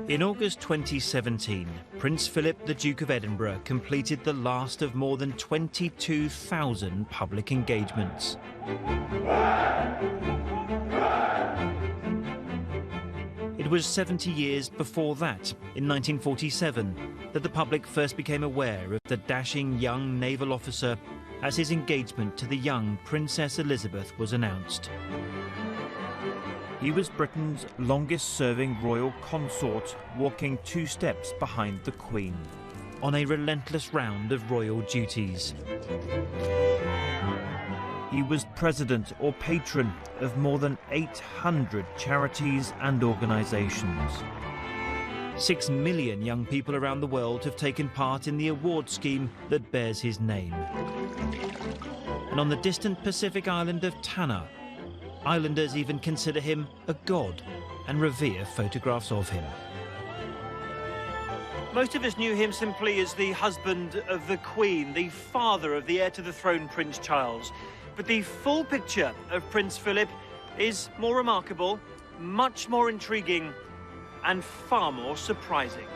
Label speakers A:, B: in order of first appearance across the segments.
A: In August 2017, Prince Philip, the Duke of Edinburgh, completed the last of more than 22,000 public engagements. It was 70 years before that, in 1947, that the public first became aware of the dashing young naval officer as his engagement to the young Princess Elizabeth was announced. He was Britain's longest-serving royal consort, walking 2 steps behind the Queen, on a relentless round of royal duties. He was president or patron of more than 800 charities and organisations. 6 million young people around the world have taken part in the award scheme that bears his name. And on the distant Pacific island of Tanna, islanders even consider him a god and revere photographs of him.
B: Most of us knew him simply as the husband of the Queen, the father of the heir to the throne, Prince Charles. But the full picture of Prince Philip is more remarkable, much more intriguing, and far more surprising.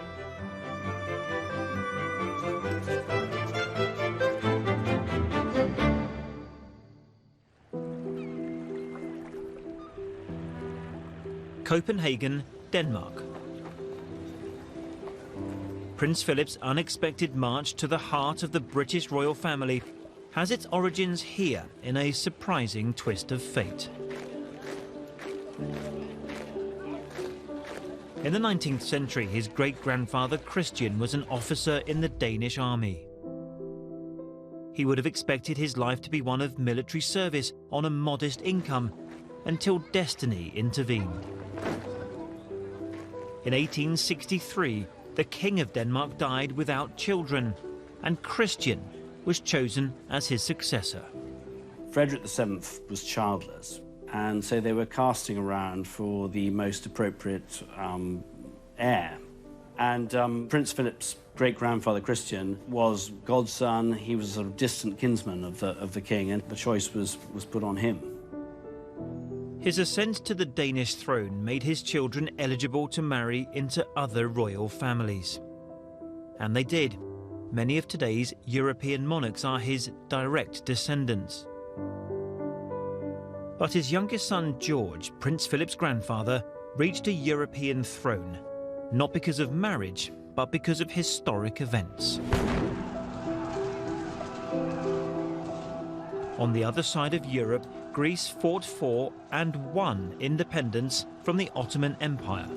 A: Copenhagen, Denmark. Prince Philip's unexpected march to the heart of the British royal family has its origins here in a surprising twist of fate. In the 19th century, his great-grandfather Christian was an officer in the Danish army. He would have expected his life to be one of military service on a modest income until destiny intervened. In 1863, the King of Denmark died without children, and Christian was chosen as his successor.
C: Frederick VII was childless, and so they were casting around for the most appropriate heir. And Prince Philip's great-grandfather Christian was godson. He was a sort of distant kinsman of the king, and the choice was put on him.
A: His ascent to the Danish throne made his children eligible to marry into other royal families. And they did. Many of today's European monarchs are his direct descendants. But his youngest son, George, Prince Philip's grandfather, reached a European throne, not because of marriage, but because of historic events. On the other side of Europe, Greece fought for and won independence from the Ottoman Empire.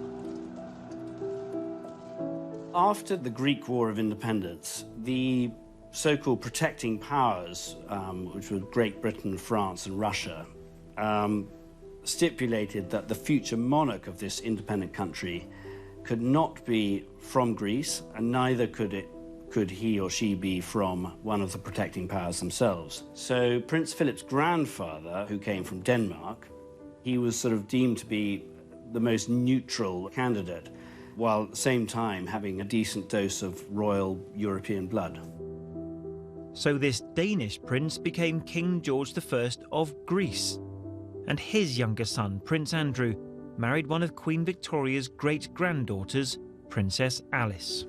C: After the Greek War of Independence, the so-called protecting powers, which were Great Britain, France and Russia, stipulated that the future monarch of this independent country could not be from Greece, and neither could he or she be from one of the protecting powers themselves. So Prince Philip's grandfather, who came from Denmark, he was sort of deemed to be the most neutral candidate, while at the same time having a decent dose of royal European blood.
A: So this Danish prince became King George I of Greece, and his younger son, Prince Andrew, married one of Queen Victoria's great-granddaughters, Princess Alice.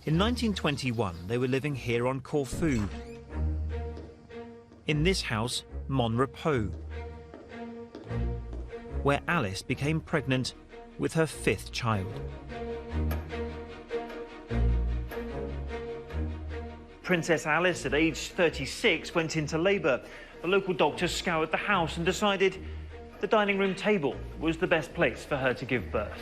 A: In 1921, they were living here on Corfu, in this house, Mon Repos, where Alice became pregnant with her 5th child.
B: Princess Alice, at age 36, went into labour. The local doctor scoured the house and decided the dining room table was the best place for her to give birth.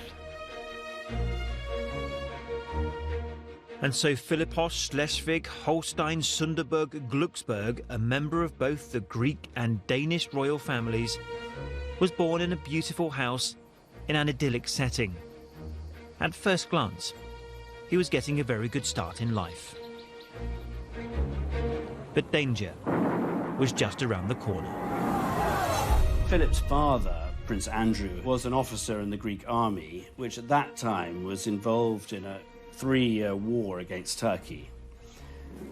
A: And so Philippos, Schleswig, Holstein, Sunderburg, Glucksburg, a member of both the Greek and Danish royal families, was born in a beautiful house in an idyllic setting. At first glance, he was getting a very good start in life. But danger was just around the corner.
C: Philip's father, Prince Andrew, was an officer in the Greek army, which at that time was involved in a 3-year war against Turkey.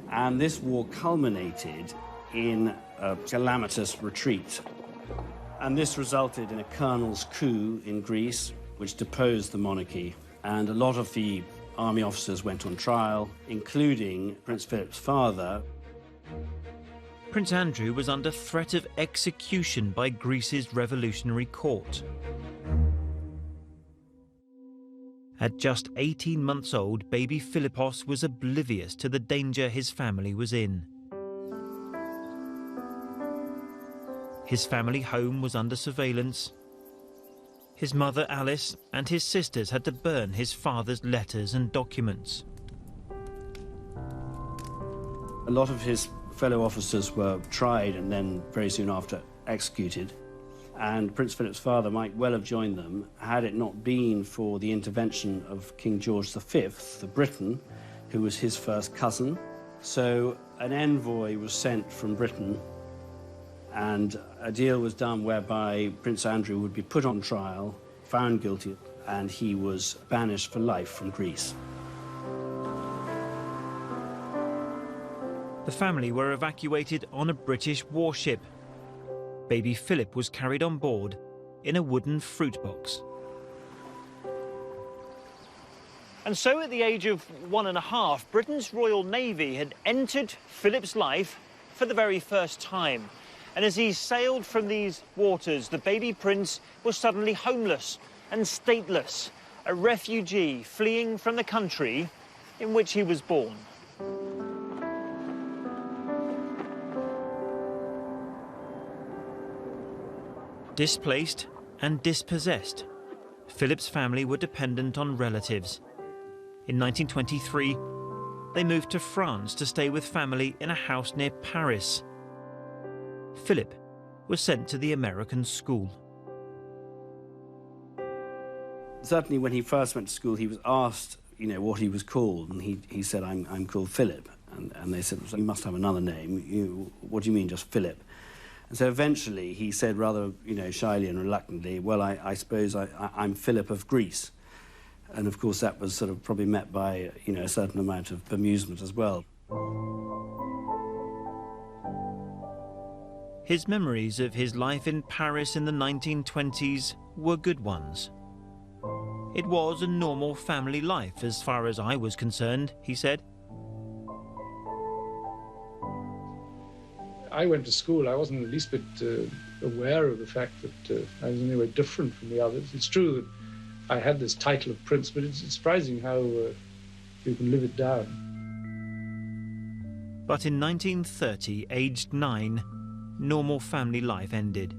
C: And this war culminated in a calamitous retreat. And this resulted in a colonel's coup in Greece, which deposed the monarchy. And a lot of the army officers went on trial, including Prince Philip's father.
A: Prince Andrew was under threat of execution by Greece's revolutionary court. At just 18 months old, baby Philippos was oblivious to the danger his family was in. His family home was under surveillance. His mother, Alice, and his sisters had to burn his father's letters and documents.
C: A lot of his fellow officers were tried and then very soon after executed. And Prince Philip's father might well have joined them had it not been for the intervention of King George V of Britain, who was his first cousin. So an envoy was sent from Britain, and a deal was done whereby Prince Andrew would be put on trial, found guilty, and he was banished for life from Greece.
A: The family were evacuated on a British warship. Baby Philip was carried on board in a wooden fruit box.
B: And so at the age of 1.5, Britain's Royal Navy had entered Philip's life for the very first time. And as he sailed from these waters, the baby prince was suddenly homeless and stateless, a refugee fleeing from the country in which he was born.
A: Displaced and dispossessed, Philip's family were dependent on relatives. In 1923, they moved to France to stay with family in a house near Paris. Philip was sent to the American school.
C: Certainly when he first went to school, he was asked, what he was called, and he said, I'm called Philip. And they said, well, you must have another name. What do you mean, just Philip? And so eventually he said rather, shyly and reluctantly, well, I suppose I'm Philip of Greece. And of course that was sort of probably met by, a certain amount of bemusement as well.
A: His memories of his life in Paris in the 1920s were good ones. It was a normal family life as far as I was concerned, he said.
D: I went to school, I wasn't the least bit aware of the fact that I was in any way different from the others. It's true that I had this title of prince, but it's surprising how you can live it down.
A: But in 1930, aged 9, normal family life ended.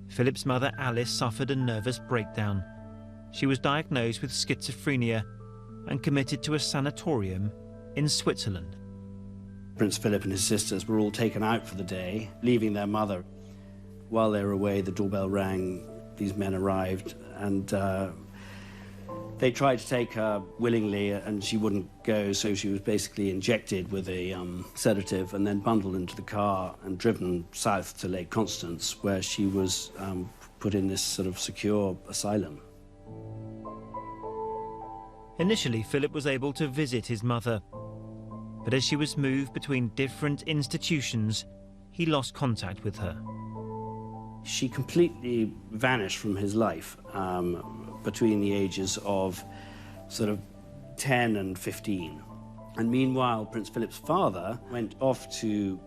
A: Philip's mother, Alice, suffered a nervous breakdown. She was diagnosed with schizophrenia and committed to a sanatorium in Switzerland.
C: Prince Philip and his sisters were all taken out for the day, leaving their mother. While they were away, the doorbell rang, these men arrived, and they tried to take her willingly, and she wouldn't go, so she was basically injected with a sedative and then bundled into the car and driven south to Lake Constance, where she was put in this sort of secure asylum.
A: Initially, Philip was able to visit his mother, but as she was moved between different institutions, he lost contact with her.
C: She completely vanished from his life between the ages of sort of 10 and 15. And meanwhile, Prince Philip's father went off to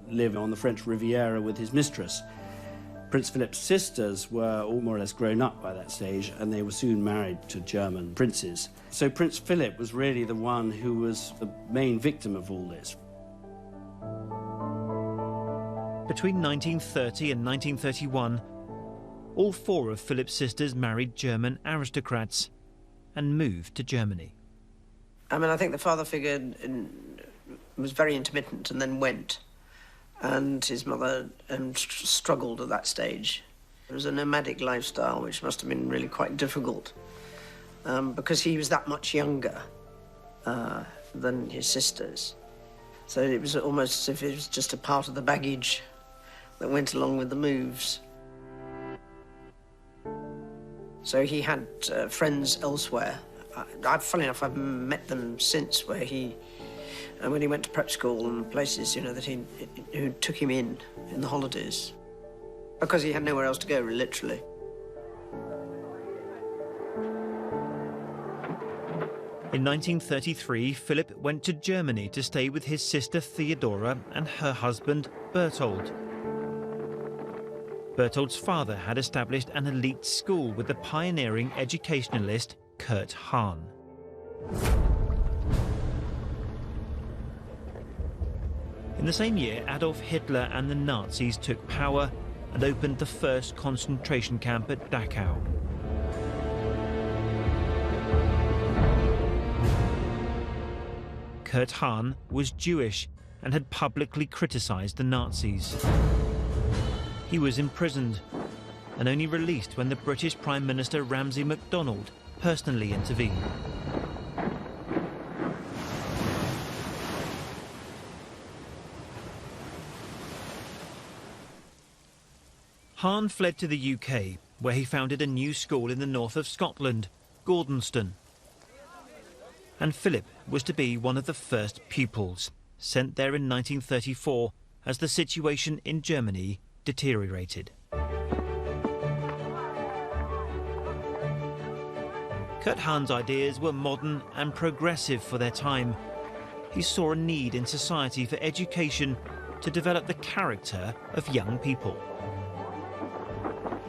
C: live on the French Riviera with his mistress. Prince Philip's sisters were all more or less grown up by that stage, and they were soon married to German princes. So Prince Philip was really the one who was the main victim of all this.
A: Between 1930 and 1931, all 4 of Philip's sisters married German aristocrats and moved to Germany.
E: I think the father figure was very intermittent and then went. And his mother struggled at that stage. It was a nomadic lifestyle, which must have been really quite difficult, because he was that much younger than his sisters. So it was almost as if it was just a part of the baggage that went along with the moves. So he had friends elsewhere. Funny enough, I've met them since, where he And when he went to prep school and places, you know, who took him in the holidays, because he had nowhere else to go, literally.
A: In 1933, Philip went to Germany to stay with his sister Theodora and her husband Berthold. Berthold's father had established an elite school with the pioneering educationalist Kurt Hahn. In the same year, Adolf Hitler and the Nazis took power and opened the first concentration camp at Dachau. Kurt Hahn was Jewish and had publicly criticized the Nazis. He was imprisoned and only released when the British Prime Minister Ramsay MacDonald personally intervened. Hahn fled to the UK, where he founded a new school in the north of Scotland, Gordonston. And Philip was to be one of the first pupils, sent there in 1934 as the situation in Germany deteriorated. Kurt Hahn's ideas were modern and progressive for their time. He saw a need in society for education to develop the character of young people.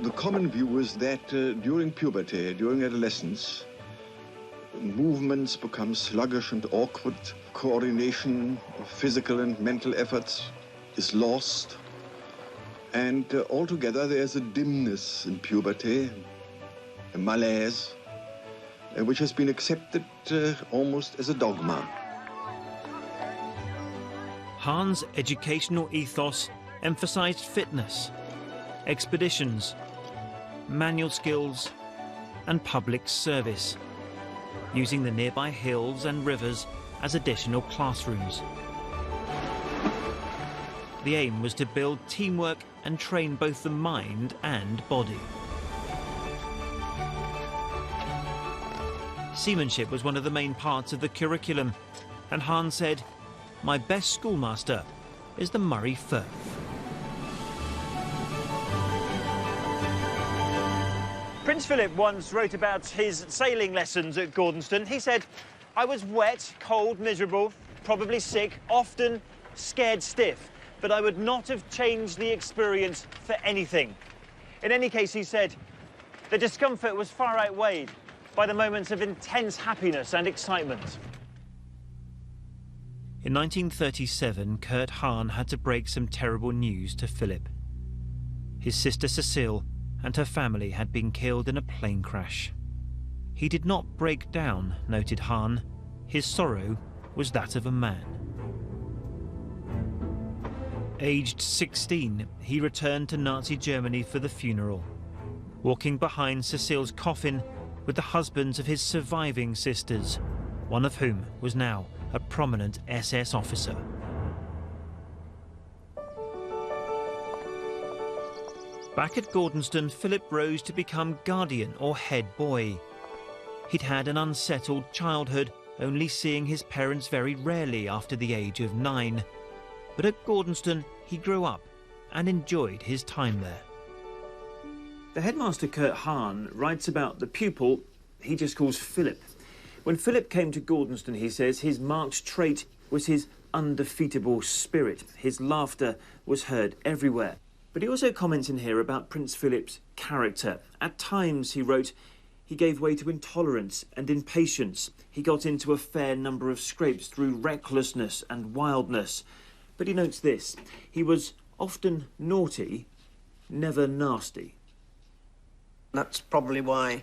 F: The common view is that during puberty, during adolescence, movements become sluggish and awkward. Coordination of physical and mental efforts is lost. And altogether there's a dimness in puberty, a malaise, which has been accepted almost as a dogma.
A: Hahn's educational ethos emphasized fitness, expeditions, manual skills, and public service, using the nearby hills and rivers as additional classrooms. The aim was to build teamwork and train both the mind and body. Seamanship was one of the main parts of the curriculum, and Hahn said, "My best schoolmaster is the Murray Firth."
B: Prince Philip once wrote about his sailing lessons at Gordonston. He said, "I was wet, cold, miserable, probably sick, often scared stiff, but I would not have changed the experience for anything." In any case, he said, the discomfort was far outweighed by the moments of intense happiness and excitement.
A: In 1937, Kurt Hahn had to break some terrible news to Philip. His sister Cecile and her family had been killed in a plane crash. He did not break down, noted Hahn. His sorrow was that of a man. Aged 16, he returned to Nazi Germany for the funeral, walking behind Cecile's coffin with the husbands of his surviving sisters, one of whom was now a prominent SS officer. Back at Gordonston, Philip rose to become guardian or head boy. He'd had an unsettled childhood, only seeing his parents very rarely after the age of 9. But at Gordonston, he grew up and enjoyed his time there. The headmaster, Kurt Hahn, writes about the pupil he just calls Philip. When Philip came to Gordonston, he says, his marked trait was his undefeatable spirit. His laughter was heard everywhere. But he also comments in here about Prince Philip's character. At times, he wrote, he gave way to intolerance and impatience. He got into a fair number of scrapes through recklessness and wildness. But he notes this, he was often naughty, never nasty.
E: That's probably why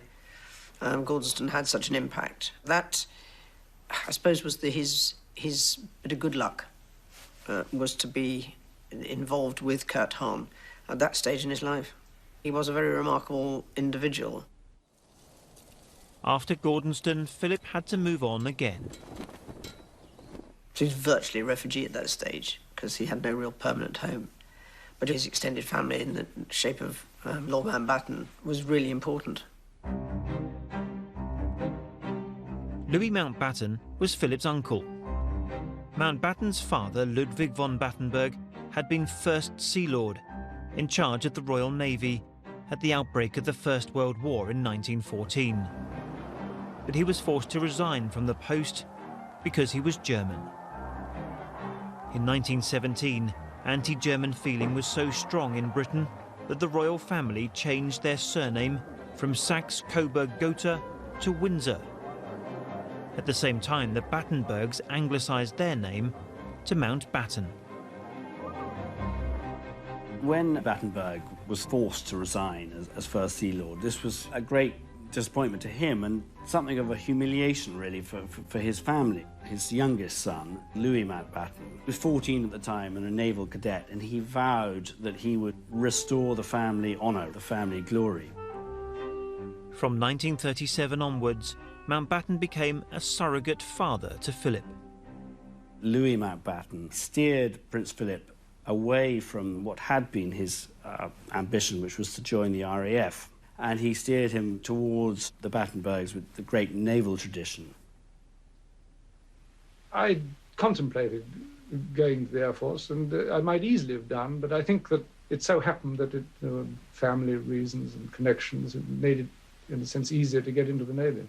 E: Gordonston had such an impact. That, I suppose, was his bit of good luck, was to be involved with Kurt Hahn at that stage in his life. He was a very remarkable individual.
A: After Gordonston, Philip had to move on again.
E: He was virtually a refugee at that stage because he had no real permanent home. But his extended family in the shape of Lord Mountbatten was really important.
A: Louis Mountbatten was Philip's uncle. Mountbatten's father, Ludwig von Battenberg, had been First Sea Lord, in charge of the Royal Navy at the outbreak of the First World War in 1914. But he was forced to resign from the post because he was German. In 1917, anti-German feeling was so strong in Britain that the royal family changed their surname from Saxe-Coburg-Gotha to Windsor. At the same time, the Battenbergs anglicised their name to Mountbatten.
C: When Battenberg was forced to resign as First Sea Lord, this was a great disappointment to him and something of a humiliation, really, for his family. His youngest son, Louis Mountbatten, was 14 at the time and a naval cadet, and he vowed that he would restore the family honour, the family glory.
A: From 1937 onwards, Mountbatten became a surrogate father to Philip.
C: Louis Mountbatten steered Prince Philip away from what had been his ambition, which was to join the RAF, and he steered him towards the Battenbergs with the great naval tradition.
D: I contemplated going to the Air Force, and I might easily have done, but I think that it so happened that there were family reasons and connections. It made it, in a sense, easier to get into the Navy.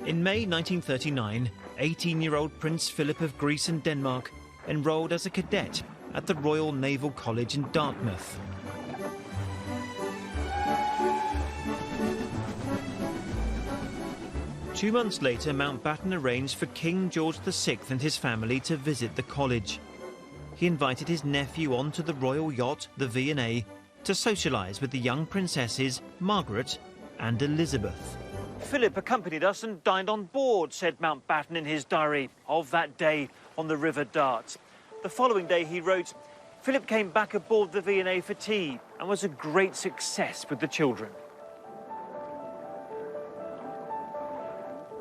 A: In May 1939, 18-year-old Prince Philip of Greece and Denmark enrolled as a cadet at the Royal Naval College in Dartmouth. Two months later, Mountbatten arranged for King George VI and his family to visit the college. He invited his nephew onto the royal yacht, the V&A, to socialise with the young princesses Margaret and Elizabeth.
B: Philip accompanied us and dined on board, said Mountbatten in his diary of that day on the River Dart. The following day he wrote, Philip came back aboard the V&A for tea and was a great success with the children.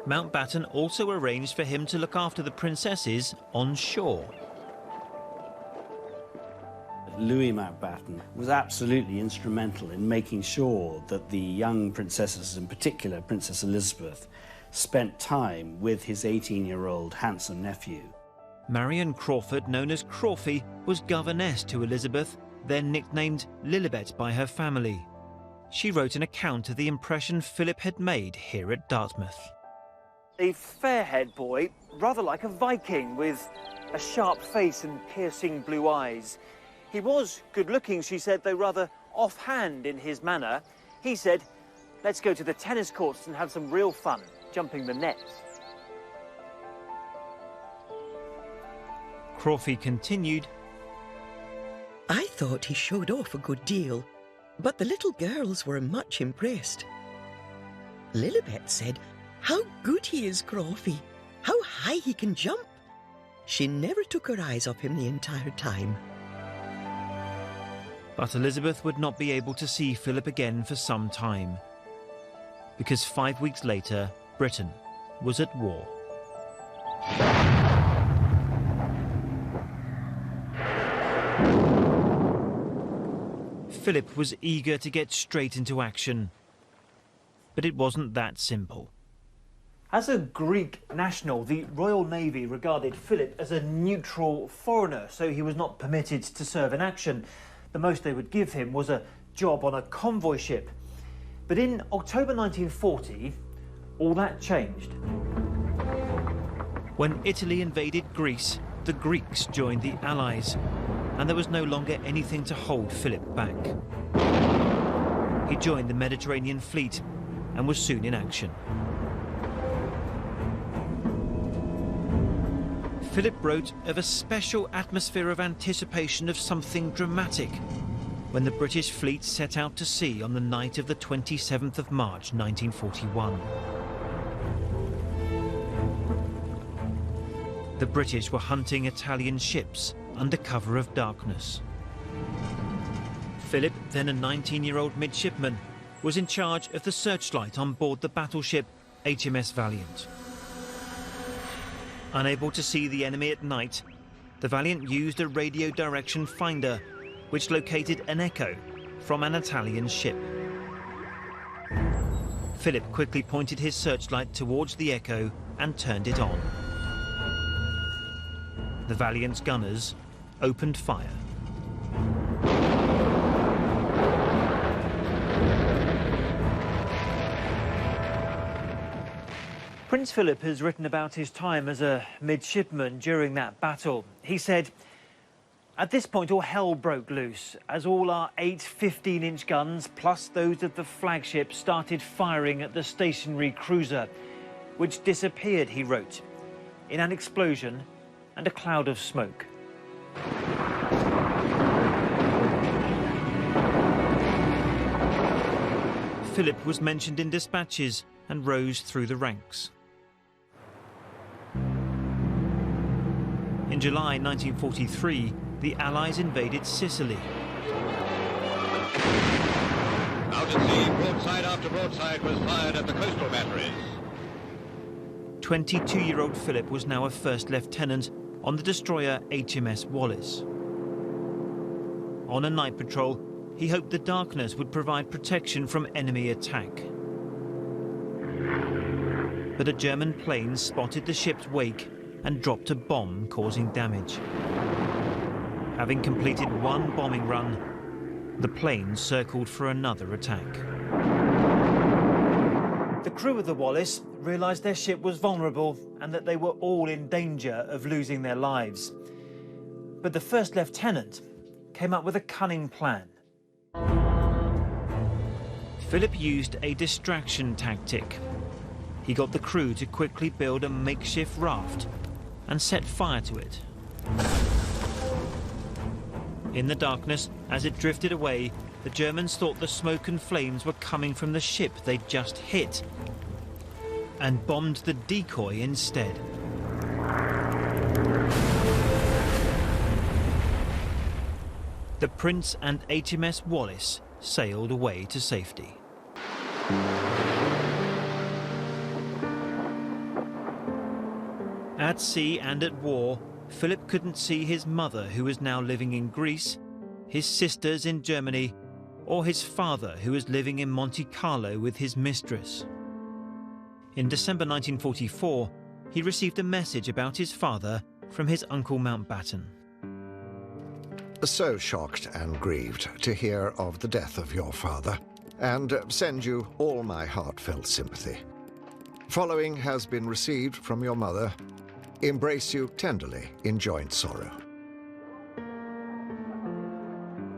A: Mountbatten also arranged for him to look after the princesses on shore.
C: Louis Mountbatten was absolutely instrumental in making sure that the young princesses, in particular Princess Elizabeth, spent time with his 18-year-old handsome nephew.
A: Marion Crawford, known as Crawfie, was governess to Elizabeth, then nicknamed Lilibet by her family. She wrote an account of the impression Philip had made here at Dartmouth.
B: A fair-haired boy, rather like a Viking, with a sharp face and piercing blue eyes. He was good-looking, she said, though rather offhand in his manner. He said, let's go to the tennis courts and have some real fun, jumping the nets.
A: Crawfie continued,
G: I thought he showed off a good deal, but the little girls were much impressed. Lilibet said, how good he is, Crawfie! How high he can jump! She never took her eyes off him the entire time.
A: But Elizabeth would not be able to see Philip again for some time, because 5 weeks later, Britain was at war. Philip was eager to get straight into action, but it wasn't that simple.
B: As a Greek national, the Royal Navy regarded Philip as a neutral foreigner, so he was not permitted to serve in action. The most they would give him was a job on a convoy ship. But in October 1940, all that changed.
A: When Italy invaded Greece, the Greeks joined the Allies, and there was no longer anything to hold Philip back. He joined the Mediterranean fleet and was soon in action. Philip wrote of a special atmosphere of anticipation of something dramatic when the British fleet set out to sea on the night of the 27th of March 1941. The British were hunting Italian ships under cover of darkness. Philip, then a 19-year-old midshipman, was in charge of the searchlight on board the battleship HMS Valiant. Unable to see the enemy at night, the Valiant used a radio direction finder which located an echo from an Italian ship. Philip quickly pointed his searchlight towards the echo and turned it on. The valiant gunners opened fire.
B: Prince Philip has written about his time as a midshipman during that battle. He said, "At this point, all hell broke loose as all our 8 15-inch guns, plus those of the flagship, started firing at the stationary cruiser, which disappeared," he wrote, "in an explosion and a cloud of smoke."
A: Philip was mentioned in dispatches and rose through the ranks. In July 1943, the Allies invaded Sicily.
H: Out at sea, broadside after broadside was fired at the coastal batteries.
A: 22-year-old Philip was now a first lieutenant on the destroyer HMS Wallis. On a night patrol, he hoped the darkness would provide protection from enemy attack. But a German plane spotted the ship's wake and dropped a bomb, causing damage. Having completed one bombing run, the plane circled for another attack.
B: The crew of the Wallis realised their ship was vulnerable and that they were all in danger of losing their lives. But the first lieutenant came up with a cunning plan.
A: Philip used a distraction tactic. He got the crew to quickly build a makeshift raft and set fire to it. In the darkness, as it drifted away, the Germans thought the smoke and flames were coming from the ship they'd just hit, and bombed the decoy instead. The Prince and HMS Wallis sailed away to safety. At sea and at war, Philip couldn't see his mother, who was now living in Greece, his sisters in Germany, or his father, who was living in Monte Carlo with his mistress. In December 1944, he received a message about his father from his uncle Mountbatten.
I: So shocked and grieved to hear of the death of your father, and send you all my heartfelt sympathy. Following has been received from your mother. Embrace you tenderly in joint sorrow.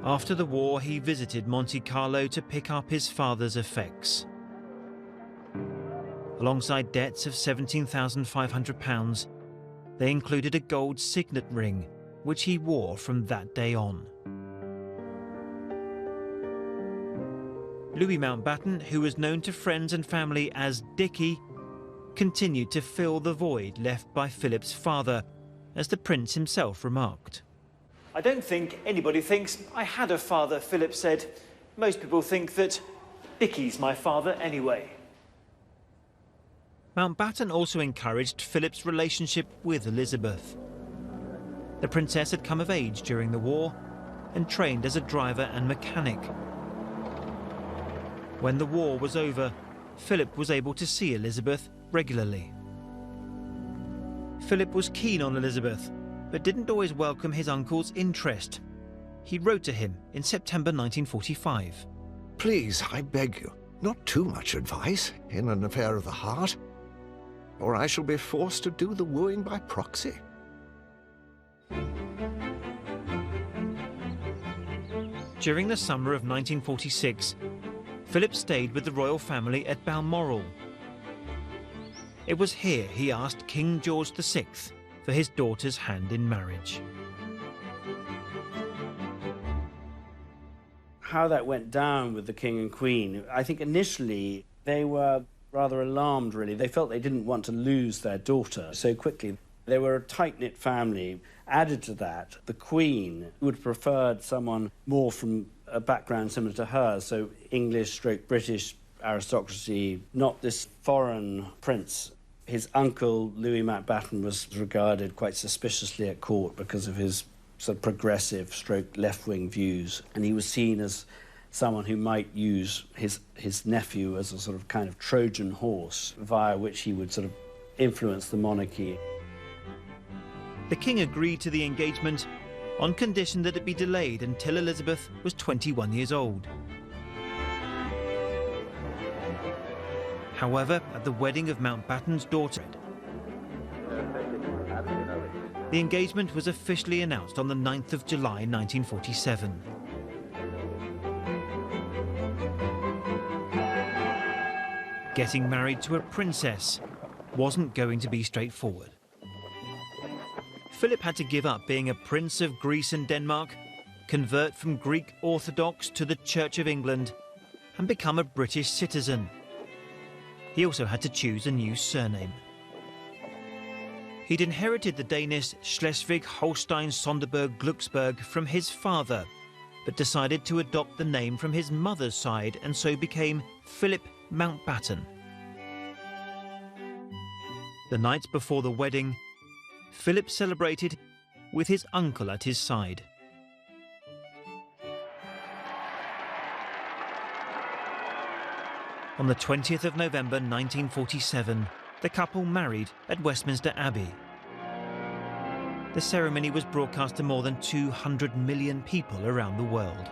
A: After the war, he visited Monte Carlo to pick up his father's effects. Alongside debts of £17,500, they included a gold signet ring, which he wore from that day on. Louis Mountbatten, who was known to friends and family as Dickie, continued to fill the void left by Philip's father, as the prince himself remarked.
B: "I don't think anybody thinks I had a father," Philip said. "Most people think that Dickie's my father anyway."
A: Mountbatten also encouraged Philip's relationship with Elizabeth. The princess had come of age during the war and trained as a driver and mechanic. When the war was over, Philip was able to see Elizabeth regularly. Philip was keen on Elizabeth, but didn't always welcome his uncle's interest. He wrote to him in September 1945.
I: Please, I beg you, not too much advice in an affair of the heart, or I shall be forced to do the wooing by proxy.
A: During the summer of 1946, Philip stayed with the royal family at Balmoral. It was here he asked King George VI for his daughter's hand in marriage.
C: How that went down with the King and Queen, I think initially they were rather alarmed, really. They felt they didn't want to lose their daughter so quickly. They were a tight-knit family. Added to that, the Queen would have preferred someone more from a background similar to hers, so English/British aristocracy, not this foreign prince. His uncle, Louis Mountbatten, was regarded quite suspiciously at court because of his sort of progressive/left-wing views, and he was seen as someone who might use his nephew as a sort of kind of Trojan horse via which he would sort of influence the monarchy.
A: The king agreed to the engagement on condition that it be delayed until Elizabeth was 21 years old. However, at the wedding of Mountbatten's daughter, the engagement was officially announced on the 9th of July 1947. Getting married to a princess wasn't going to be straightforward. Philip had to give up being a prince of Greece and Denmark, convert from Greek Orthodox to the Church of England, and become a British citizen. He also had to choose a new surname. He'd inherited the Danish Schleswig-Holstein-Sonderburg-Glucksburg from his father, but decided to adopt the name from his mother's side and so became Philip Mountbatten. The night before the wedding, Philip celebrated with his uncle at his side. On the 20th of November 1947, the couple married at Westminster Abbey. The ceremony was broadcast to more than 200 million people around the world.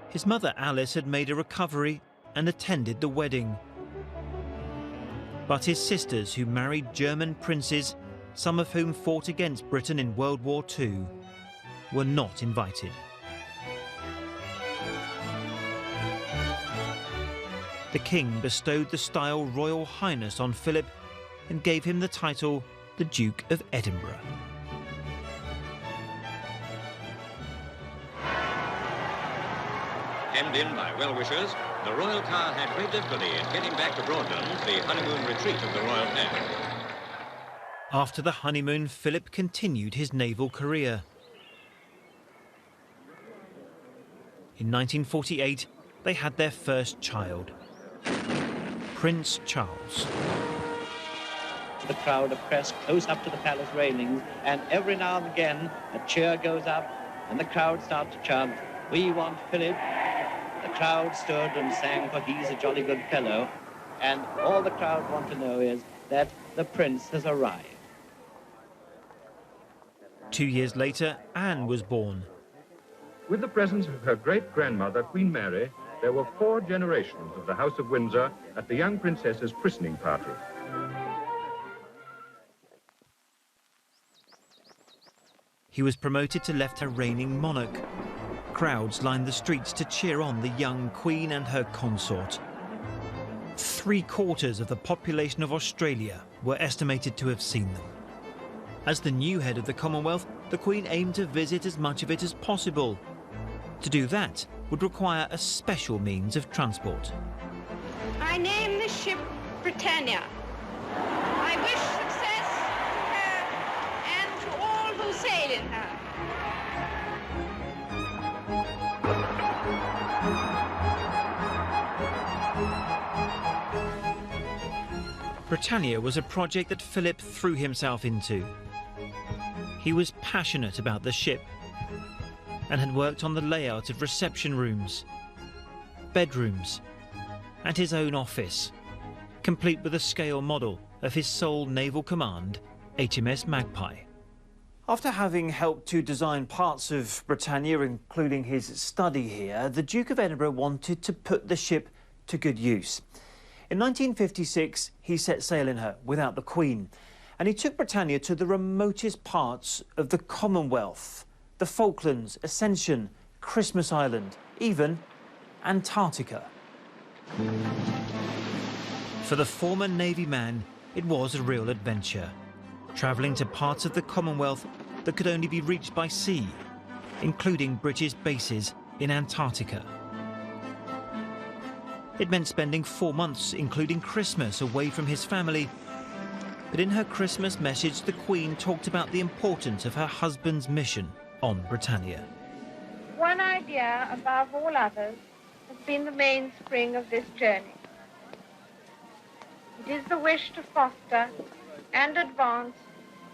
A: His mother Alice had made a recovery and attended the wedding. But his sisters, who married German princes, some of whom fought against Britain in World War II, were not invited. The king bestowed the style Royal Highness on Philip and gave him the title the Duke of Edinburgh.
H: Hemmed in by well-wishers, the royal car had great difficulty in getting back to Broadlands, the honeymoon retreat of the royal pair.
A: After the honeymoon, Philip continued his naval career. In 1948, they had their first child, Prince Charles.
J: The crowd are pressed close up to the palace railings, and every now and again a cheer goes up and the crowd start to chant, "We want Philip." The crowd stood and sang, for he's a jolly good fellow, and all the crowd want to know is that the prince has arrived.
A: 2 years later, Anne was born.
K: With the presence of her great-grandmother, Queen Mary, there were 4 generations of the House of Windsor at the young princess's christening party.
A: He was promoted to lieutenant reigning monarch. Crowds lined the streets to cheer on the young queen and her consort. 3/4 of the population of Australia were estimated to have seen them. As the new head of the Commonwealth, the Queen aimed to visit as much of it as possible. To do that would require a special means of transport.
L: I name the ship Britannia. I wish success to her and to all who sail in her.
A: Britannia was a project that Philip threw himself into. He was passionate about the ship and had worked on the layout of reception rooms, bedrooms, and his own office, complete with a scale model of his sole naval command, HMS Magpie.
B: After having helped to design parts of Britannia, including his study here, the Duke of Edinburgh wanted to put the ship to good use. In 1956, he set sail in her without the Queen, and he took Britannia to the remotest parts of the Commonwealth, the Falklands, Ascension, Christmas Island, even Antarctica. For the former Navy man, it was a real adventure, travelling to parts of the Commonwealth that could only be reached by sea, including British bases in Antarctica. It meant spending 4 months, including Christmas, away from his family. But in her Christmas message, the Queen talked about the importance of her husband's mission on Britannia.
L: One idea above all others has been the mainspring of this journey. It is the wish to foster and advance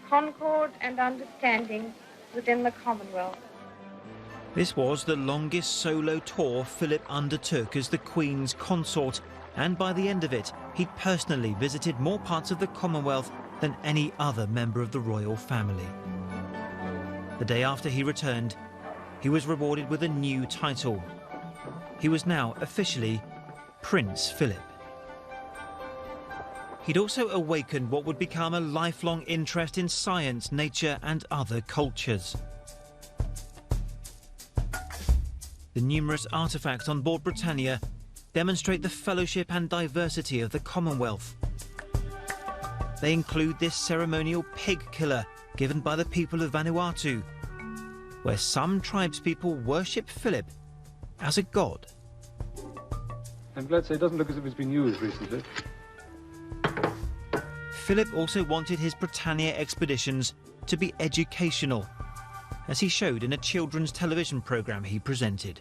L: concord and understanding within the Commonwealth.
A: This was the longest solo tour Philip undertook as the Queen's consort, and by the end of it, he'd personally visited more parts of the Commonwealth than any other member of the royal family. The day after he returned, he was rewarded with a new title. He was now officially Prince Philip. He'd also awakened what would become a lifelong interest in science, nature and other cultures. The numerous artefacts on board Britannia demonstrate the fellowship and diversity of the Commonwealth. They include this ceremonial pig killer given by the people of Vanuatu, where some tribespeople worship Philip as a god.
M: I'm glad to say it doesn't look as if it's been used recently.
A: Philip also wanted his Britannia expeditions to be educational, as he showed in a children's television programme he presented.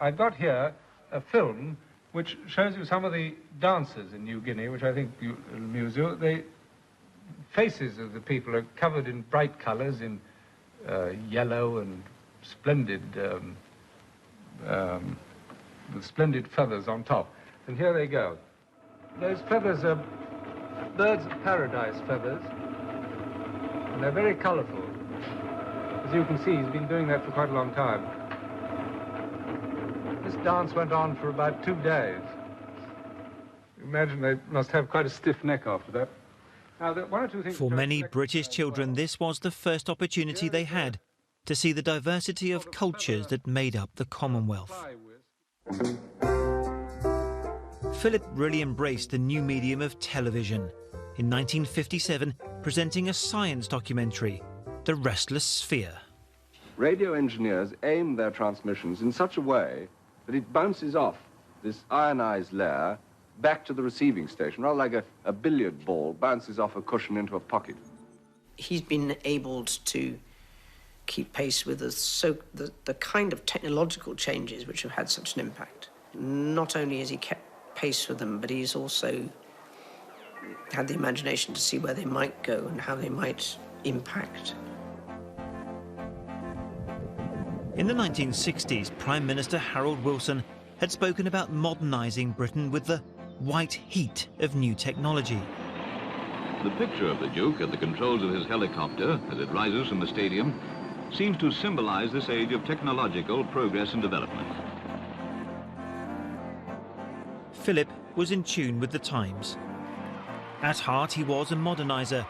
M: I've got here a film which shows you some of the dancers in New Guinea, which I think will amuse you. The faces of the people are covered in bright colours, in yellow and splendid, with splendid feathers on top. And here they go. Those feathers are birds of paradise feathers, and they're very colourful. As you can see, he's been doing that for quite a long time. This dance went on for about 2 days. Imagine they must have quite a stiff neck after that. Now, one or two things
A: for many British children, this was the first opportunity they had to see the diversity of cultures that made up the Commonwealth. Philip really embraced the new medium of television, in 1957 presenting a science documentary, The Restless Sphere.
N: Radio engineers aim their transmissions in such a way that it bounces off this ionized layer back to the receiving station, rather like a billiard ball bounces off a cushion into a pocket.
E: He's been able to keep pace with the kind of technological changes which have had such an impact. Not only has he kept pace with them, but he's also had the imagination to see where they might go and how they might impact.
A: In the 1960s, Prime Minister Harold Wilson had spoken about modernising Britain with the white heat of new technology.
H: The picture of the Duke at the controls of his helicopter as it rises from the stadium seems to symbolise this age of technological progress and development.
A: Philip was in tune with the times. At heart, he was a moderniser.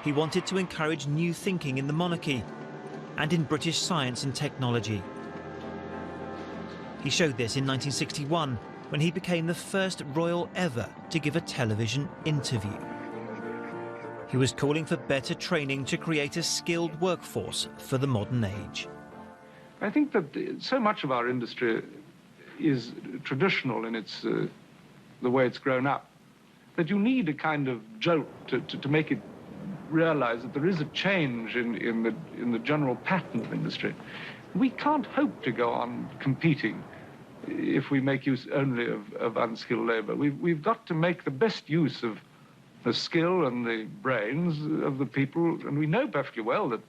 A: He wanted to encourage new thinking in the monarchy and in British science and technology. He showed this in 1961 when he became the first royal ever to give a television interview. He was calling for better training to create a skilled workforce for the modern age.
D: I think that so much of our industry is traditional in its the way it's grown up, that you need a kind of jolt to make it realize that there is a change in the general pattern of industry. We can't hope to go on competing if we make use only of unskilled labor. We've got to make the best use of the skill and the brains of the people, and we know perfectly well that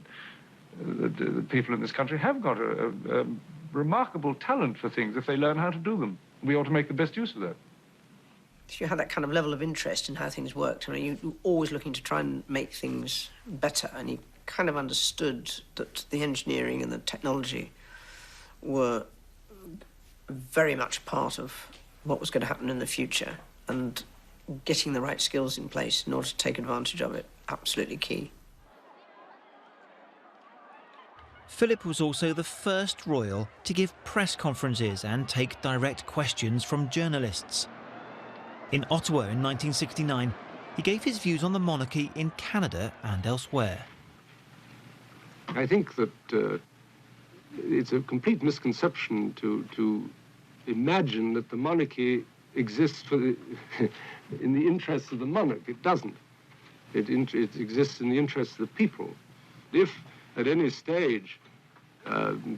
D: the people in this country have got a remarkable talent for things if they learn how to do them. We ought to make the best use of that.
E: If you had that kind of level of interest in how things worked, I mean, you're always looking to try and make things better, and you kind of understood that the engineering and the technology were very much part of what was going to happen in the future, and getting the right skills in place in order to take advantage of it, absolutely key.
A: Philip was also the first royal to give press conferences and take direct questions from journalists. In Ottawa in 1969, he gave his views on the monarchy in Canada and elsewhere.
M: I think that it's a complete misconception to imagine that the monarchy exists for in the interests of the monarch. It doesn't. It exists in the interests of the people. If at any stage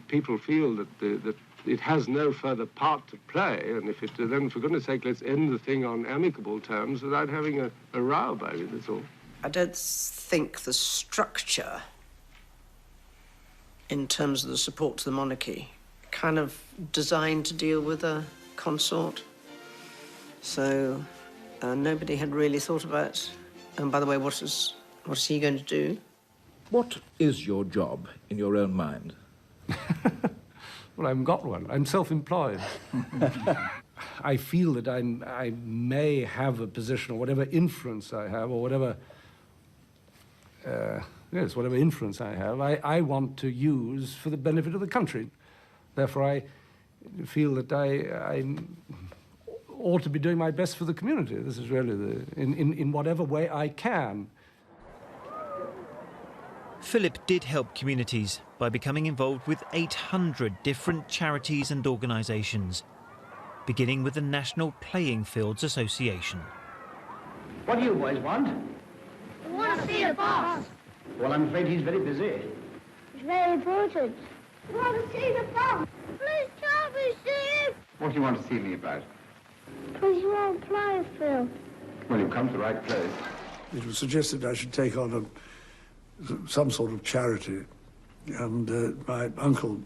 M: people feel that it has no further part to play, and if it, then for goodness sake, let's end the thing on amicable terms without having a row about it, that's all.
E: I don't think the structure in terms of the support to the monarchy kind of designed to deal with a consort. So nobody had really thought about, and by the way, what has What's he going to do?
O: What is your job in your own mind?
D: Well, I haven't got one. I'm self-employed. I feel that I may have a position, or whatever influence I have, or whatever, whatever influence I have, I want to use for the benefit of the country. Therefore, I feel that I ought to be doing my best for the community. This is really in whatever way I can.
A: Philip did help communities by becoming involved with 800 different charities and organisations, beginning with the National Playing Fields Association.
P: What do you boys want?
L: We want to see the boss.
P: Well, I'm afraid he's very busy.
L: It's very important. We want to see the boss. Please tell me, see him.
N: What do you want to see me about?
L: Because you won't play, Phil.
N: Well, you've come to the right place.
D: It was suggested I should take on some sort of charity, and my uncle,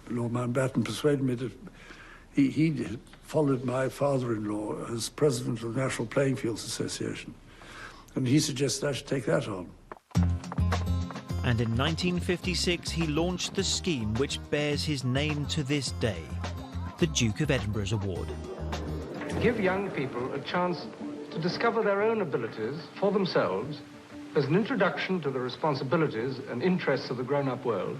D: Lord Mountbatten, persuaded me that he followed my father-in-law as president of the National Playing Fields Association, and he suggested I should take that on.
A: And in 1956, he launched the scheme which bears his name to this day, the Duke of Edinburgh's Award.
M: To give young people a chance to discover their own abilities for themselves as an introduction to the responsibilities and interests of the grown-up world,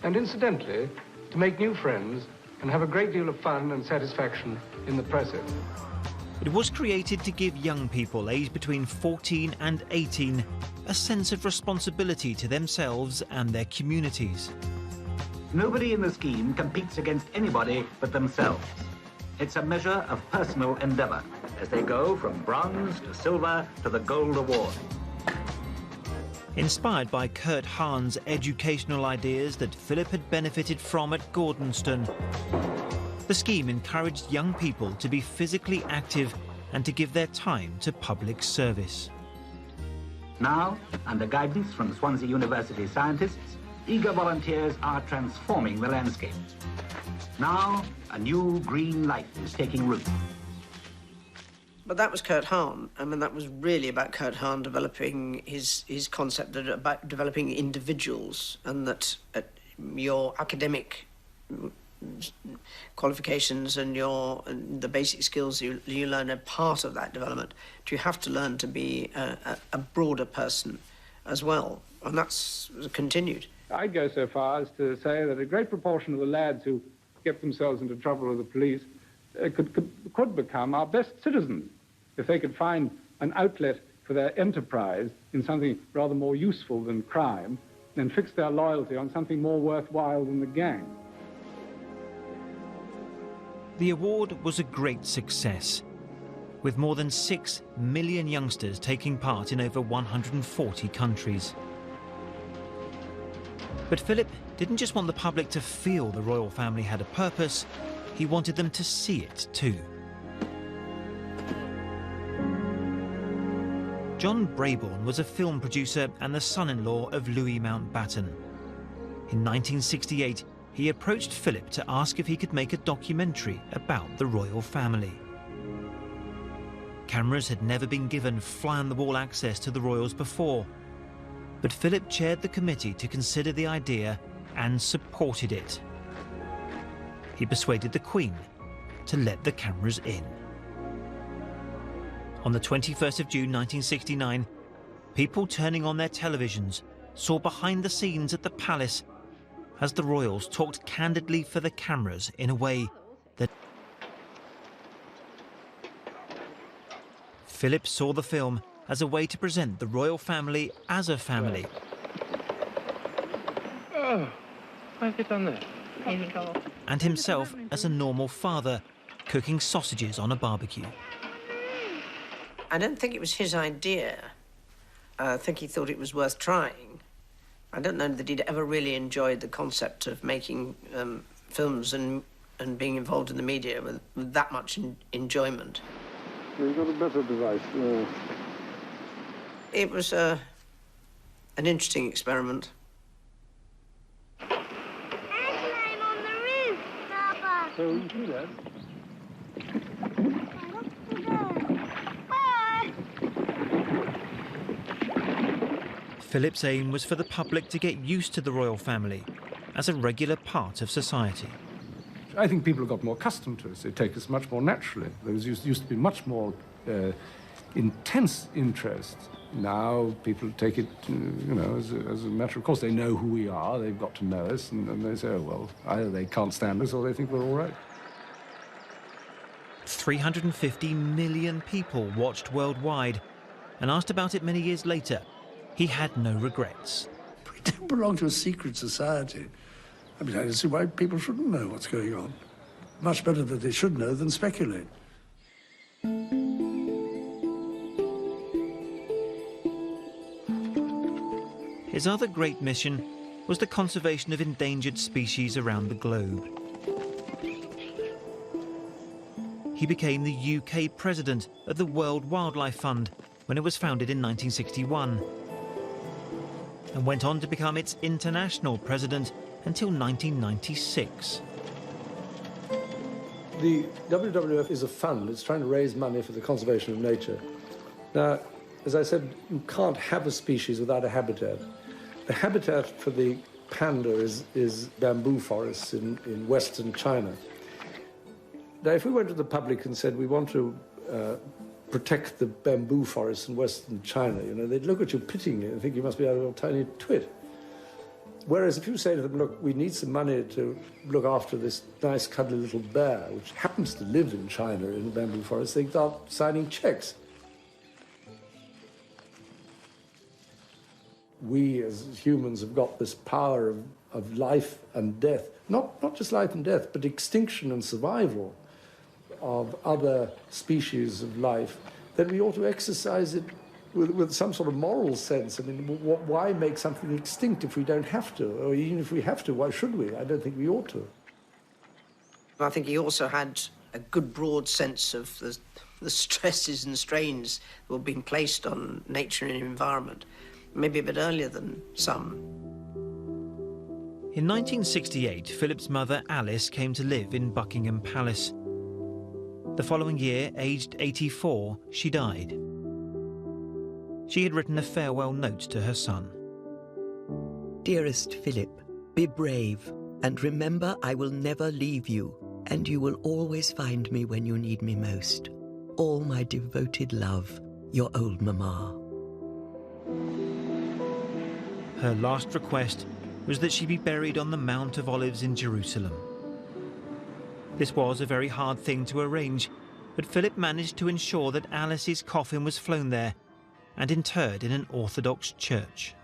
M: and incidentally, to make new friends and have a great deal of fun and satisfaction in the process.
A: It was created to give young people aged between 14 and 18 a sense of responsibility to themselves and their communities.
P: Nobody in the scheme competes against anybody but themselves. It's a measure of personal endeavour as they go from bronze to silver to the gold award.
A: Inspired by Kurt Hahn's educational ideas that Philip had benefited from at Gordonston, the scheme encouraged young people to be physically active and to give their time to public service.
P: Now, under guidance from Swansea University scientists, eager volunteers are transforming the landscape. Now, a new green life is taking root.
E: But that was Kurt Hahn. I mean, that was really about Kurt Hahn developing his concept about developing individuals, and that your academic qualifications and the basic skills you learn are part of that development. But you have to learn to be a broader person as well, and that's continued.
D: I'd go so far as to say that a great proportion of the lads who get themselves into trouble with the police could become our best citizens if they could find an outlet for their enterprise in something rather more useful than crime, and fix their loyalty on something more worthwhile than the gang.
A: The award was a great success, with more than 6 million youngsters taking part in over 140 countries. But Philip didn't just want the public to feel the royal family had a purpose, he wanted them to see it too. John Brabourne was a film producer and the son-in-law of Louis Mountbatten. In 1968, he approached Philip to ask if he could make a documentary about the royal family. Cameras had never been given fly-on-the-wall access to the royals before, but Philip chaired the committee to consider the idea and supported it. He persuaded the Queen to let the cameras in. On the 21st of June 1969, people turning on their televisions saw behind the scenes at the palace as the royals talked candidly for the cameras in a way that Philip saw the film as a way to present the royal family as a family.
M: Oh, why have you done that?
A: And himself as a normal father, cooking sausages on a barbecue.
E: I don't think it was his idea. I think he thought it was worth trying. I don't know that he'd ever really enjoyed the concept of making films and being involved in the media with that much enjoyment.
D: You've got a better device.
E: It was an interesting experiment.
L: I'm on the roof, Papa.
D: So you do that?
L: Bye.
A: Philip's aim was for the public to get used to the royal family as a regular part of society.
M: I think people have got more accustomed to us. They take us much more naturally. There used to be much more intense interest. Now people take it, as a matter of course. They know who we are. They've got to know us, and they say, oh, well, either they can't stand us or they think we're all right.
A: 350 million people watched worldwide, and asked about it many years later, he had no regrets.
Q: We don't belong to a secret society. I mean, I don't see why people shouldn't know what's going on. Much better that they should know than speculate.
A: His other great mission was the conservation of endangered species around the globe. He became the UK president of the World Wildlife Fund when it was founded in 1961, and went on to become its international president until 1996.
R: The WWF is a fund. It's trying to raise money for the conservation of nature. Now, as I said, you can't have a species without a habitat. The habitat for the panda is bamboo forests in western China. Now, if we went to the public and said we want to protect the bamboo forests in western China, they'd look at you pityingly and think you must be a little tiny twit. Whereas if you say to them, look, we need some money to look after this nice cuddly little bear, which happens to live in China in the bamboo forest, they start signing checks. We as humans have got this power of life and death, not just life and death, but extinction and survival of other species of life, then we ought to exercise it with some sort of moral sense. I mean, why make something extinct if we don't have to? Or even if we have to, why should we? I don't think we ought to.
E: I think he also had a good broad sense of the stresses and strains that were being placed on nature and environment, maybe a bit earlier than some.
A: In 1968, Philip's mother, Alice, came to live in Buckingham Palace. The following year, aged 84, she died. She had written a farewell note to her son.
G: Dearest Philip, be brave, and remember I will never leave you, and you will always find me when you need me most. All my devoted love, your old mamma.
A: Her last request was that she be buried on the Mount of Olives in Jerusalem. This was a very hard thing to arrange, but Philip managed to ensure that Alice's coffin was flown there and interred in an Orthodox church.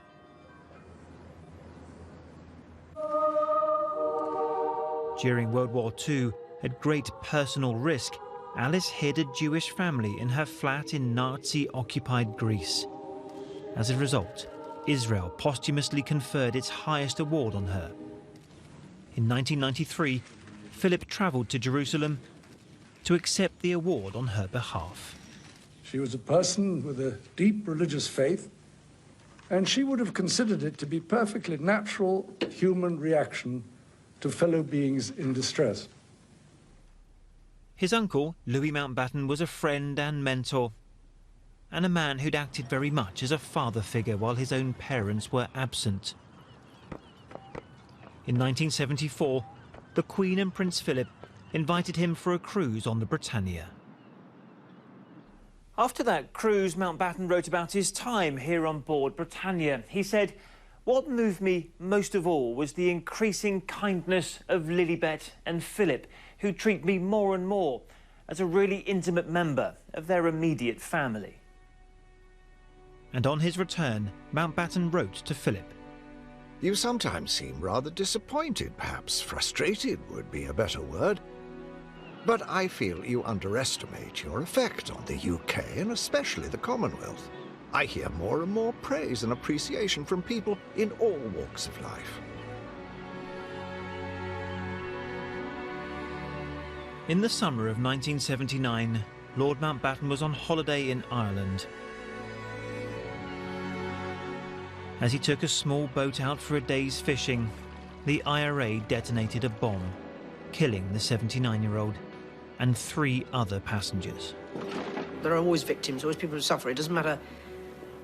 A: During World War II, at great personal risk, Alice hid a Jewish family in her flat in Nazi-occupied Greece. As a result, Israel posthumously conferred its highest award on her. In 1993, Philip travelled to Jerusalem to accept the award on her behalf.
Q: She was a person with a deep religious faith, and she would have considered it to be perfectly natural human reaction to fellow beings in distress.
A: His uncle, Louis Mountbatten, was a friend and mentor, and a man who'd acted very much as a father figure while his own parents were absent. In 1974, the Queen and Prince Philip invited him for a cruise on the Britannia.
B: After that cruise, Mountbatten wrote about his time here on board Britannia. He said, "What moved me most of all was the increasing kindness of Lilibet and Philip, who treat me more and more as a really intimate member of their immediate family."
A: And on his return, Mountbatten wrote to Philip.
I: You sometimes seem rather disappointed, perhaps frustrated would be a better word. But I feel you underestimate your effect on the UK and especially the Commonwealth. I hear more and more praise and appreciation from people in all walks of life.
A: In the summer of 1979, Lord Mountbatten was on holiday in Ireland. As he took a small boat out for a day's fishing, the IRA detonated a bomb, killing the 79-year-old and 3 other passengers.
E: There are always victims, always people who suffer. It doesn't matter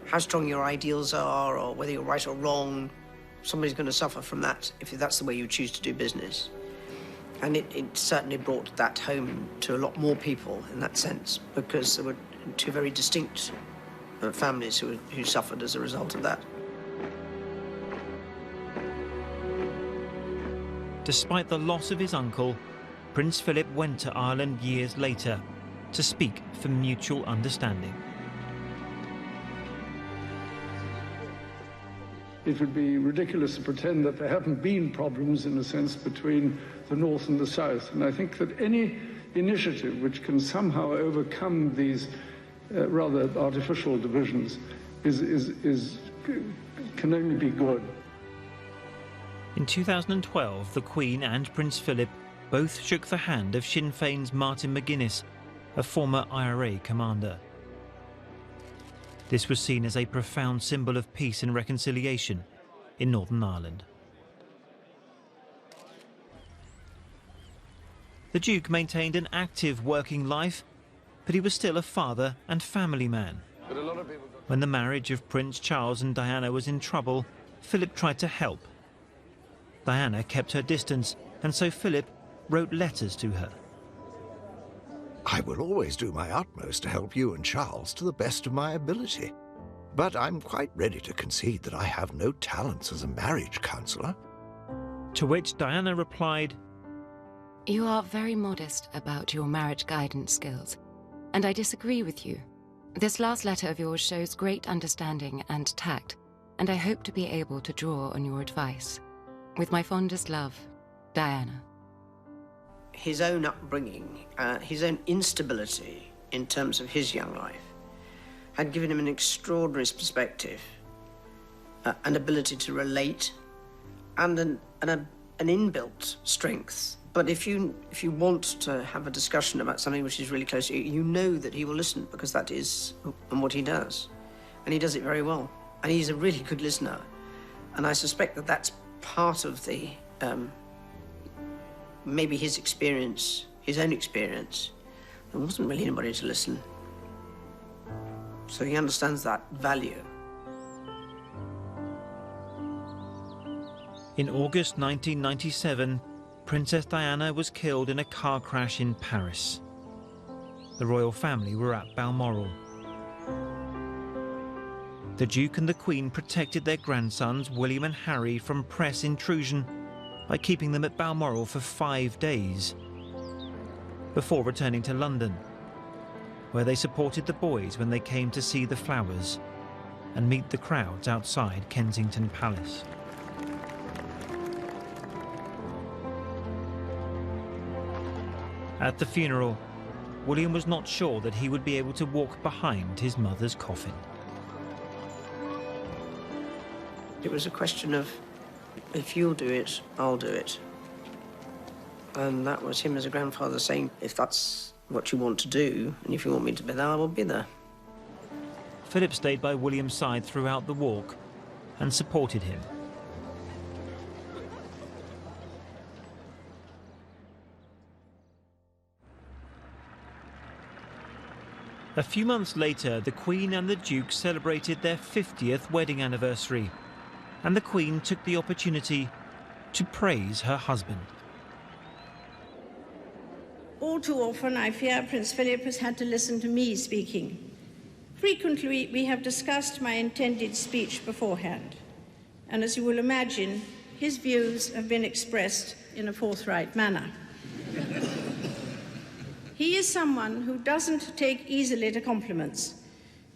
E: how strong your ideals are or whether you're right or wrong. Somebody's going to suffer from that if that's the way you choose to do business. And it certainly brought that home to a lot more people in that sense, because there were two very distinct families who suffered as a result of that.
A: Despite the loss of his uncle, Prince Philip went to Ireland years later to speak for mutual understanding.
Q: It would be ridiculous to pretend that there haven't been problems, in a sense, between the North and the South. And I think that any initiative which can somehow overcome these rather artificial divisions can only be good.
A: In 2012, the Queen and Prince Philip both shook the hand of Sinn Féin's Martin McGuinness, a former IRA commander. This was seen as a profound symbol of peace and reconciliation in Northern Ireland. The Duke maintained an active working life, but he was still a father and family man. When the marriage of Prince Charles and Diana was in trouble, Philip tried to help. Diana kept her distance, and so Philip wrote letters to her.
I: I will always do my utmost to help you and Charles to the best of my ability. But I'm quite ready to concede that I have no talents as a marriage counsellor.
A: To which Diana replied,
S: "You are very modest about your marriage guidance skills, and I disagree with you. This last letter of yours shows great understanding and tact, and I hope to be able to draw on your advice. With my fondest love, Diana."
E: His own upbringing, his own instability in terms of his young life, had given him an extraordinary perspective, an ability to relate, and an inbuilt strength. But if you want to have a discussion about something which is really close to you, you know that he will listen, because that is what he does. And he does it very well. And he's a really good listener. And I suspect that that's part of the maybe his experience, his own experience. There wasn't really anybody to listen. So he understands that value.
A: In August 1997, Princess Diana was killed in a car crash in Paris. The royal family were at Balmoral. The Duke and the Queen protected their grandsons, William and Harry, from press intrusion by keeping them at Balmoral for 5 days, before returning to London, where they supported the boys when they came to see the flowers and meet the crowds outside Kensington Palace. At the funeral, William was not sure that he would be able to walk behind his mother's coffin.
E: It was a question of, if you'll do it, I'll do it. And that was him as a grandfather saying, if that's what you want to do, and if you want me to be there, I will be there.
A: Philip stayed by William's side throughout the walk and supported him. A few months later, the Queen and the Duke celebrated their 50th wedding anniversary, and the Queen took the opportunity to praise her husband.
L: All too often, I fear Prince Philip has had to listen to me speaking. Frequently, we have discussed my intended speech beforehand, and as you will imagine, his views have been expressed in a forthright manner. He is someone who doesn't take easily to compliments,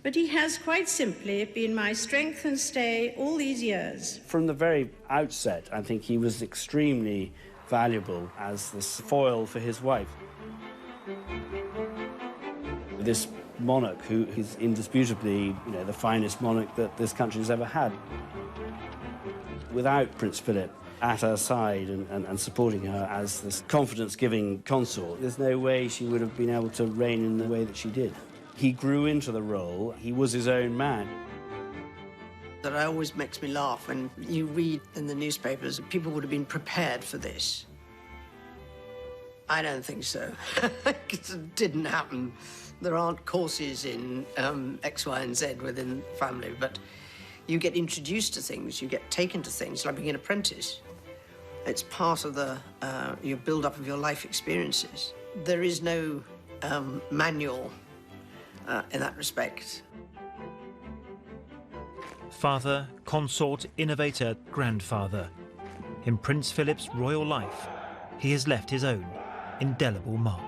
L: but he has quite simply been my strength and stay all these years.
C: From the very outset, I think he was extremely valuable as the foil for his wife. This monarch who is indisputably, the finest monarch that this country has ever had. Without Prince Philip at her side and supporting her as this confidence-giving consort, there's no way she would have been able to reign in the way that she did. He grew into the role. He was his own man.
E: That always makes me laugh when you read in the newspapers that people would have been prepared for this. I don't think so. It didn't happen. There aren't courses in X, Y, and Z within the family, but you get introduced to things, you get taken to things, like being an apprentice. It's part of the your build-up of your life experiences. There is no manual in that respect.
A: Father, consort, innovator, grandfather. In Prince Philip's royal life, he has left his own indelible mark.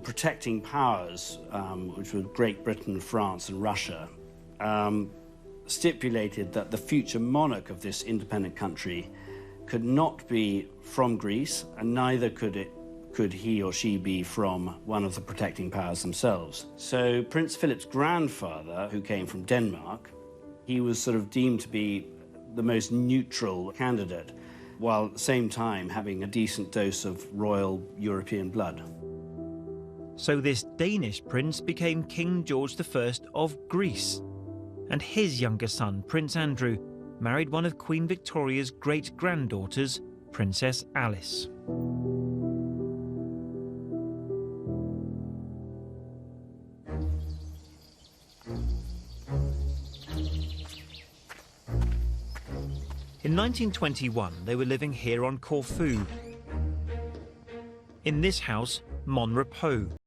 C: Protecting powers, which were Great Britain, France and Russia, stipulated that the future monarch of this independent country could not be from Greece, and neither could he or she be from one of the protecting powers themselves. So Prince Philip's grandfather, who came from Denmark, he was sort of deemed to be the most neutral candidate, while at the same time having a decent dose of royal European blood.
A: So this Danish prince became King George I of Greece, and his younger son, Prince Andrew, married one of Queen Victoria's great-granddaughters, Princess Alice. In 1921, they were living here on Corfu. In this house, Mon Repos,